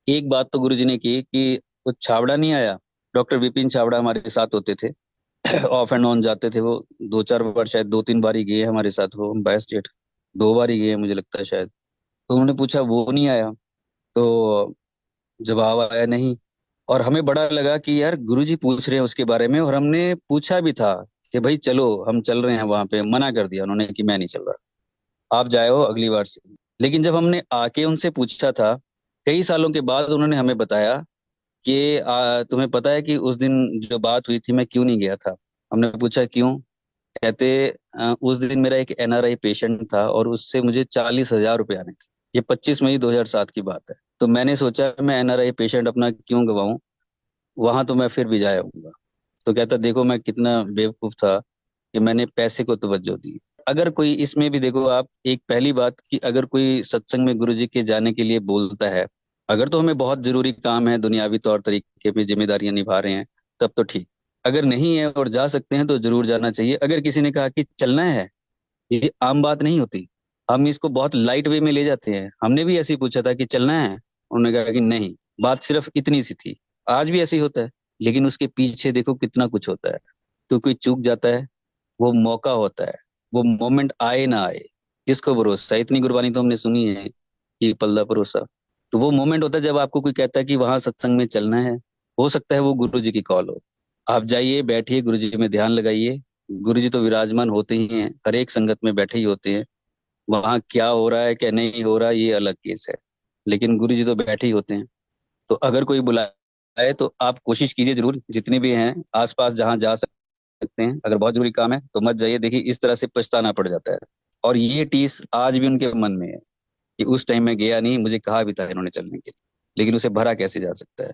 एक बात तो गुरुजी ने की कि वो छाबड़ा नहीं आया, डॉक्टर विपिन छाबड़ा हमारे साथ होते थे। ऑफ एंड ऑन जाते थे वो। 2-4 बार, शायद 2-3 बार ही गए हमारे साथ वो बाय स्टेट। 2 बार ही गए मुझे लगता है शायद। तो उन्होंने पूछा वो नहीं आया, तो जवाब आया नहीं। और हमें बड़ा लगा कि यार गुरुजी पूछ रहे हैं उसके बारे में, और हमने पूछा भी था कि भाई चलो हम चल रहे हैं वहां पे। मना कर दिया उन्होंने कि मैं नहीं चल रहा, आप जाओ अगली बार से। लेकिन जब हमने आके उनसे पूछा था, कई सालों के बाद उन्होंने हमें बताया कि तुम्हें पता है कि उस दिन जो बात हुई थी मैं क्यों नहीं गया था। हमने पूछा क्यों। कहते उस दिन मेरा एक एनआरआई पेशेंट था और उससे मुझे 40,000 रुपये आने थे। ये 25 मई 2007 की बात है। तो मैंने सोचा मैं एनआरआई पेशेंट अपना क्यों गवाऊं, वहां तो मैं फिर भी जाया हूंगा। तो कहता देखो मैं कितना बेवकूफ था कि मैंने पैसे को तवज्जो दी। अगर कोई इसमें भी देखो आप, एक पहली बात कि अगर कोई सत्संग में गुरुजी के जाने के लिए बोलता है, अगर तो हमें बहुत जरूरी काम है, दुनियावी तौर तरीके पे जिम्मेदारियां निभा रहे हैं, तब तो ठीक। अगर नहीं है और जा सकते हैं तो जरूर जाना चाहिए। अगर किसी ने कहा कि चलना है, ये आम बात नहीं होती। हम इसको बहुत लाइट वे में ले जाते हैं। हमने भी ऐसे ही पूछा था कि चलना है, उन्होंने कहा कि नहीं। बात सिर्फ इतनी सी थी। आज भी ऐसे ही होता है। लेकिन उसके पीछे देखो कितना कुछ होता है। तो कोई चूक जाता है, वो मौका होता है, वो मोमेंट आए ना आए, किसको भरोसा है। इतनी कुर्बानी तो हमने सुनी है कि पल्ला भरोसा। तो वो मोमेंट होता है जब आपको कोई कहता है कि वहां सत्संग में चलना है। हो सकता है वो गुरु जी की कॉल हो। आप जाइए, बैठिए, गुरु जी में ध्यान लगाइए। गुरु जी तो विराजमान होते ही हैं, हर एक संगत में बैठे ही होते हैं। वहां क्या हो रहा है क्या नहीं हो रहा है ये अलग केस है, लेकिन गुरु जी तो बैठे ही होते हैं। तो अगर कोई बुलाए तो आप कोशिश कीजिए जरूर, जितने भी हैं आसपास जहां जा सकते हैं। अगर बहुत जरूरी काम है तो मत जाइए। देखिए इस तरह से पछताना पड़ जाता है। और ये टीस आज भी उनके मन में है कि उस टाइम में गया नहीं, मुझे कहा भी था इन्होंने चलने के लिए, लेकिन उसे भरा कैसे जा सकता है।